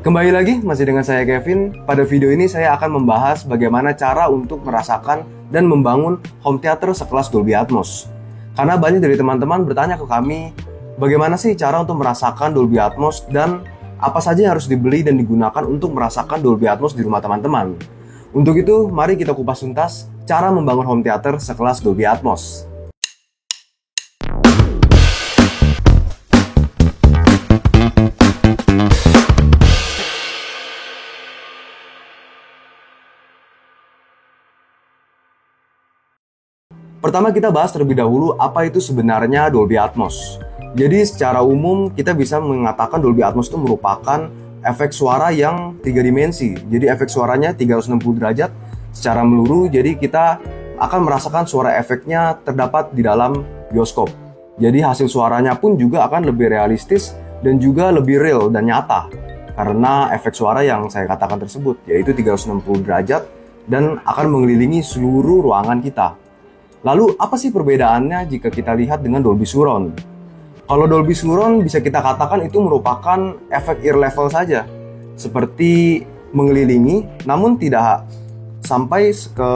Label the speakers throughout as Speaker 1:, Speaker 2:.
Speaker 1: Kembali lagi masih dengan saya Kevin. Pada video ini saya akan membahas bagaimana cara untuk merasakan dan membangun home theater sekelas Dolby Atmos. Karena banyak dari teman-teman bertanya ke kami, bagaimana sih cara untuk merasakan Dolby Atmos dan apa saja yang harus dibeli dan digunakan untuk merasakan Dolby Atmos di rumah teman-teman. Untuk itu, mari kita kupas tuntas cara membangun home theater sekelas Dolby Atmos. Pertama kita bahas terlebih dahulu apa itu sebenarnya Dolby Atmos. Jadi secara umum kita bisa mengatakan Dolby Atmos itu merupakan efek suara yang 3 dimensi. Jadi efek suaranya 360 derajat secara menyeluruh. Jadi kita akan merasakan suara efeknya terdapat di dalam bioskop. Jadi hasil suaranya pun juga akan lebih realistis dan juga lebih real dan nyata. Karena efek suara yang saya katakan tersebut yaitu 360 derajat dan akan mengelilingi seluruh ruangan kita. Lalu apa sih perbedaannya jika kita lihat dengan Dolby Surround? Kalau Dolby Surround bisa kita katakan itu merupakan efek ear level saja, seperti mengelilingi namun tidak sampai ke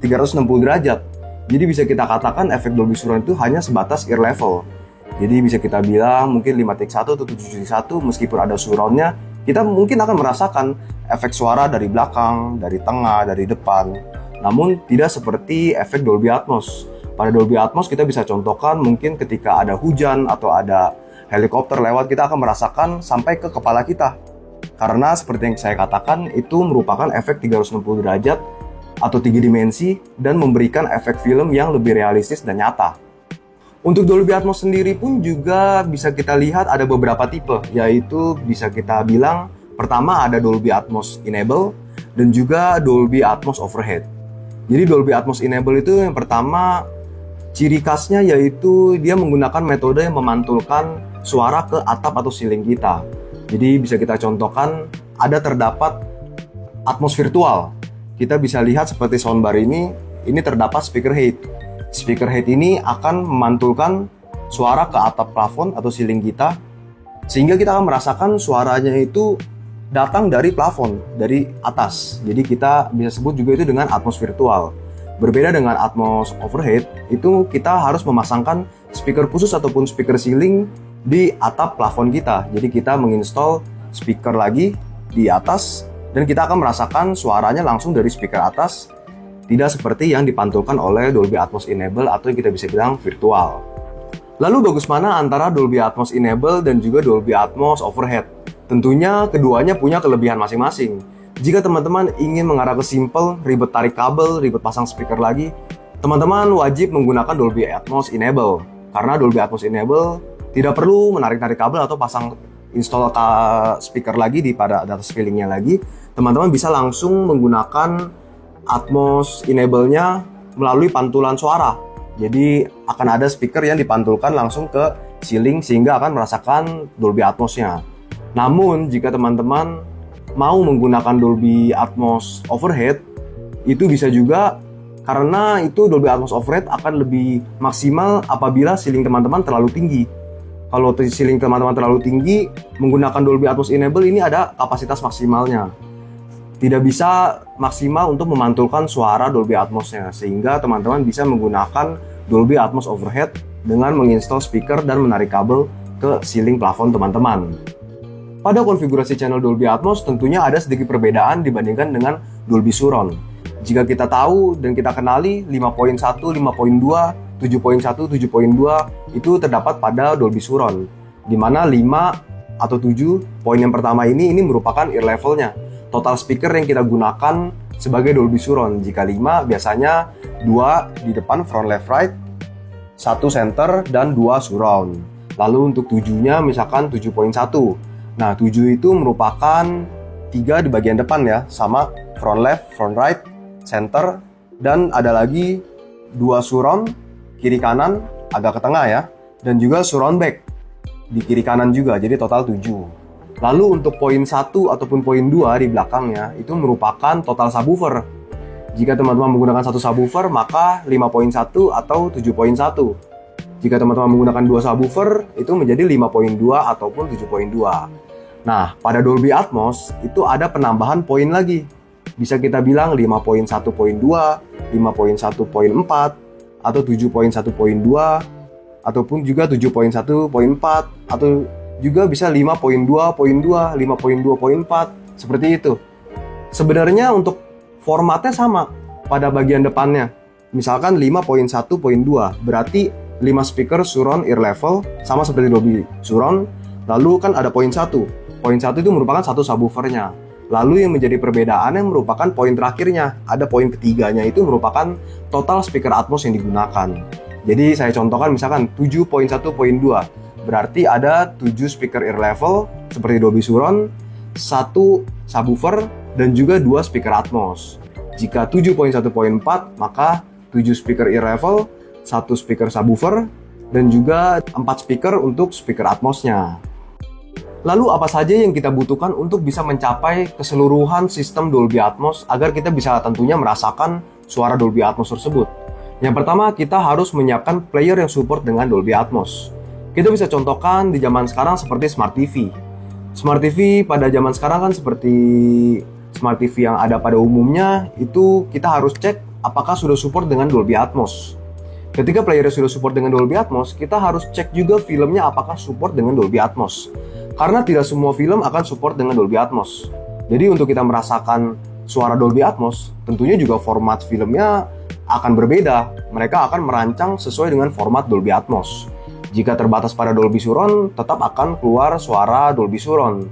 Speaker 1: 360 derajat. Jadi bisa kita katakan efek Dolby Surround itu hanya sebatas ear level. Jadi bisa kita bilang mungkin 5.1 atau 7.1 meskipun ada surroundnya, kita mungkin akan merasakan efek suara dari belakang, dari tengah, dari depan. Namun tidak seperti efek Dolby Atmos. Pada Dolby Atmos kita bisa contohkan mungkin ketika ada hujan atau ada helikopter lewat, kita akan merasakan sampai ke kepala kita. Karena seperti yang saya katakan itu merupakan efek 360 derajat atau 3 dimensi dan memberikan efek film yang lebih realistis dan nyata. Untuk Dolby Atmos sendiri pun juga bisa kita lihat ada beberapa tipe, yaitu bisa kita bilang pertama ada Dolby Atmos Enable dan juga Dolby Atmos Overhead. Jadi Dolby Atmos Enable itu yang pertama ciri khasnya yaitu dia menggunakan metode yang memantulkan suara ke atap atau ceiling kita. Jadi bisa kita contohkan ada terdapat Atmos virtual. Kita bisa lihat seperti soundbar ini terdapat speaker head. Speaker head ini akan memantulkan suara ke atap plafon atau ceiling kita sehingga kita akan merasakan suaranya itu datang dari plafon, dari atas. Jadi kita bisa sebut juga itu dengan Atmos virtual. Berbeda dengan Atmos overhead, itu kita harus memasangkan speaker khusus ataupun speaker ceiling di atap plafon kita. Jadi kita menginstal speaker lagi di atas dan kita akan merasakan suaranya langsung dari speaker atas, tidak seperti yang dipantulkan oleh Dolby Atmos Enable atau yang kita bisa bilang virtual. Lalu bagus mana antara Dolby Atmos Enable dan juga Dolby Atmos Overhead? Tentunya keduanya punya kelebihan masing-masing. Jika teman-teman ingin mengarah ke simple, ribet tarik kabel, ribet pasang speaker lagi, teman-teman wajib menggunakan Dolby Atmos Enable. Karena Dolby Atmos Enable tidak perlu menarik-narik kabel atau pasang install speaker lagi di pada atas ceilingnya lagi. Teman-teman bisa langsung menggunakan Atmos Enable-nya melalui pantulan suara. Jadi akan ada speaker yang dipantulkan langsung ke ceiling sehingga akan merasakan Dolby Atmos-nya. Namun jika teman-teman mau menggunakan Dolby Atmos Overhead, itu bisa juga karena itu Dolby Atmos Overhead akan lebih maksimal apabila ceiling teman-teman terlalu tinggi. Kalau ceiling teman-teman terlalu tinggi, menggunakan Dolby Atmos Enable ini ada kapasitas maksimalnya. Tidak bisa maksimal untuk memantulkan suara Dolby Atmos-nya, sehingga teman-teman bisa menggunakan Dolby Atmos Overhead dengan menginstal speaker dan menarik kabel ke ceiling plafon teman-teman. Pada konfigurasi channel Dolby Atmos tentunya ada sedikit perbedaan dibandingkan dengan Dolby Surround. Jika kita tahu dan kita kenali 5.1, 5.2, 7.1, 7.2 itu terdapat pada Dolby Surround, di mana 5 atau 7 poin yang pertama ini merupakan ear levelnya. Total speaker yang kita gunakan sebagai Dolby Surround. Jika 5 biasanya 2 di depan front left right, 1 center dan 2 surround. Lalu untuk 7-nya misalkan 7.1. Nah, 7 itu merupakan 3 di bagian depan ya, sama front left, front right, center, dan ada lagi 2 surround, kiri kanan, agak ke tengah ya, dan juga surround back di kiri kanan juga, jadi total 7. Lalu untuk poin 1 ataupun poin 2 di belakangnya, itu merupakan total subwoofer. Jika teman-teman menggunakan satu subwoofer, maka 5.1 atau 7.1. Jika teman-teman menggunakan 2 subwoofer, itu menjadi 5.2 ataupun 7.2. Nah, pada Dolby Atmos itu ada penambahan poin lagi. Bisa kita bilang 5.1.2, 5.1.4, atau 7.1.2, ataupun juga 7.1.4, atau juga bisa 5.2.2, 5.2.4, seperti itu. Sebenarnya untuk formatnya sama pada bagian depannya. Misalkan 5.1.2, berarti 5 speaker surround ear level, sama seperti Dolby Surround. Lalu kan ada poin 1. Poin 1 itu merupakan satu subwoofernya. Lalu yang menjadi perbedaannya merupakan poin terakhirnya. Ada poin ketiganya itu merupakan total speaker Atmos yang digunakan. Jadi saya contohkan misalkan 7.1.2. Berarti ada 7 speaker ear level seperti Dolby Surround, 1 subwoofer, dan juga 2 speaker Atmos. Jika 7.1.4 maka 7 speaker ear level, 1 speaker subwoofer, dan juga 4 speaker untuk speaker Atmosnya. Lalu apa saja yang kita butuhkan untuk bisa mencapai keseluruhan sistem Dolby Atmos agar kita bisa tentunya merasakan suara Dolby Atmos tersebut? Yang pertama, kita harus menyiapkan player yang support dengan Dolby Atmos. Kita bisa contohkan di zaman sekarang seperti Smart TV. Smart TV pada zaman sekarang kan seperti Smart TV yang ada pada umumnya, itu kita harus cek apakah sudah support dengan Dolby Atmos. Ketika playernya sudah support dengan Dolby Atmos, kita harus cek juga filmnya apakah support dengan Dolby Atmos. Karena tidak semua film akan support dengan Dolby Atmos. Jadi untuk kita merasakan suara Dolby Atmos, tentunya juga format filmnya akan berbeda. Mereka akan merancang sesuai dengan format Dolby Atmos. Jika terbatas pada Dolby Surround, tetap akan keluar suara Dolby Surround.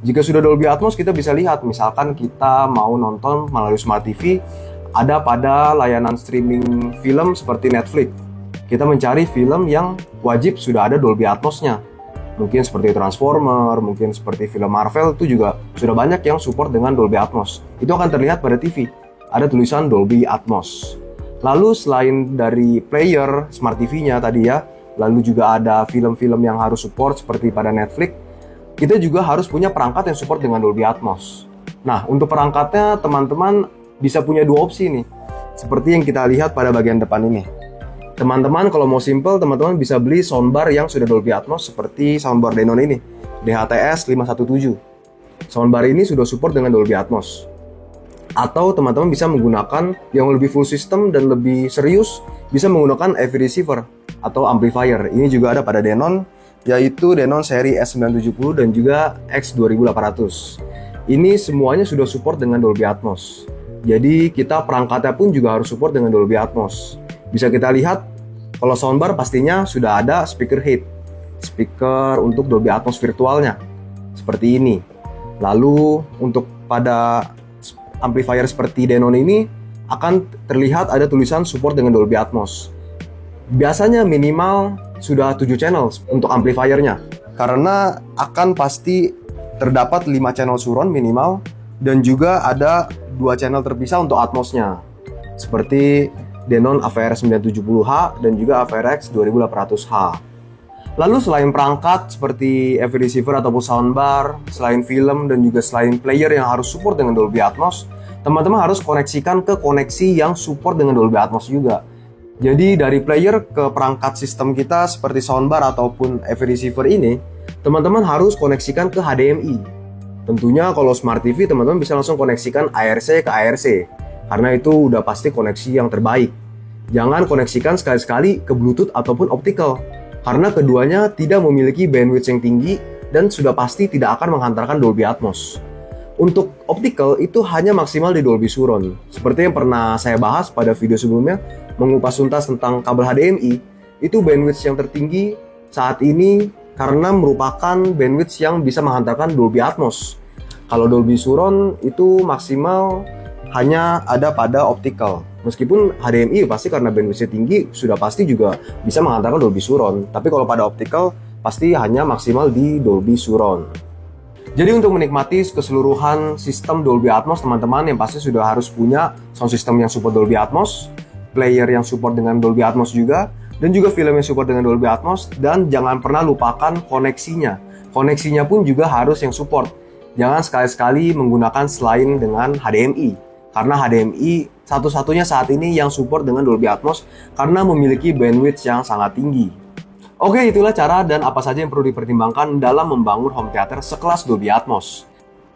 Speaker 1: Jika sudah Dolby Atmos, kita bisa lihat, misalkan kita mau nonton melalui Smart TV, ada pada layanan streaming film seperti Netflix. Kita mencari film yang wajib sudah ada Dolby Atmosnya. Mungkin seperti Transformer, mungkin seperti film Marvel, itu juga sudah banyak yang support dengan Dolby Atmos. Itu akan terlihat pada TV, ada tulisan Dolby Atmos. Lalu selain dari player Smart TV-nya tadi ya, lalu juga ada film-film yang harus support seperti pada Netflix, kita juga harus punya perangkat yang support dengan Dolby Atmos. Nah, untuk perangkatnya teman-teman bisa punya dua opsi nih, seperti yang kita lihat pada bagian depan ini. Teman-teman kalau mau simple, teman-teman bisa beli soundbar yang sudah Dolby Atmos seperti soundbar Denon ini, DHTS 517. Soundbar ini sudah support dengan Dolby Atmos. Atau teman-teman bisa menggunakan yang lebih full system dan lebih serius, bisa menggunakan AV receiver atau amplifier. Ini juga ada pada Denon, yaitu Denon seri S970 dan juga X2800. Ini semuanya sudah support dengan Dolby Atmos. Jadi kita perangkatnya pun juga harus support dengan Dolby Atmos. Bisa kita lihat, kalau soundbar pastinya sudah ada speaker head, speaker untuk Dolby Atmos virtualnya, seperti ini. Lalu untuk pada amplifier seperti Denon ini, akan terlihat ada tulisan support dengan Dolby Atmos. Biasanya minimal sudah 7 channel untuk amplifiernya, karena akan pasti terdapat 5 channel surround minimal, dan juga ada 2 channel terpisah untuk Atmosnya, seperti Denon AVR 970H dan juga AVR X 2800H. Lalu selain perangkat seperti AV receiver ataupun soundbar, selain film dan juga selain player yang harus support dengan Dolby Atmos, teman-teman harus koneksikan ke koneksi yang support dengan Dolby Atmos juga. Jadi dari player ke perangkat sistem kita seperti soundbar ataupun AV receiver ini, teman-teman harus koneksikan ke HDMI. Tentunya kalau Smart TV teman-teman bisa langsung koneksikan ARC ke ARC. Karena itu udah pasti koneksi yang terbaik. Jangan koneksikan sekali-sekali ke Bluetooth ataupun optical, karena keduanya tidak memiliki bandwidth yang tinggi dan sudah pasti tidak akan menghantarkan Dolby Atmos. Untuk optical itu hanya maksimal di Dolby Surround. Seperti yang pernah saya bahas pada video sebelumnya, mengupas tuntas tentang kabel HDMI, itu bandwidth yang tertinggi saat ini karena merupakan bandwidth yang bisa menghantarkan Dolby Atmos. Kalau Dolby Surround itu maksimal hanya ada pada optical. Meskipun HDMI pasti karena bandwidthnya tinggi, sudah pasti juga bisa menghantarkan Dolby Surround. Tapi kalau pada optical, pasti hanya maksimal di Dolby Surround. Jadi untuk menikmati keseluruhan sistem Dolby Atmos, teman-teman yang pasti sudah harus punya sound system yang support Dolby Atmos, player yang support dengan Dolby Atmos juga, dan juga film yang support dengan Dolby Atmos. Dan jangan pernah lupakan koneksinya. Koneksinya pun juga harus yang support. Jangan sekali-sekali menggunakan selain dengan HDMI. Karena HDMI satu-satunya saat ini yang support dengan Dolby Atmos karena memiliki bandwidth yang sangat tinggi. Oke, itulah cara dan apa saja yang perlu dipertimbangkan dalam membangun home theater sekelas Dolby Atmos.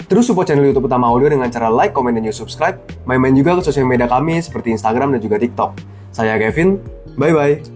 Speaker 1: Terus support channel YouTube Utama Audio dengan cara like, comment, dan subscribe. Main-main juga ke sosial media kami seperti Instagram dan juga TikTok. Saya Kevin, bye-bye.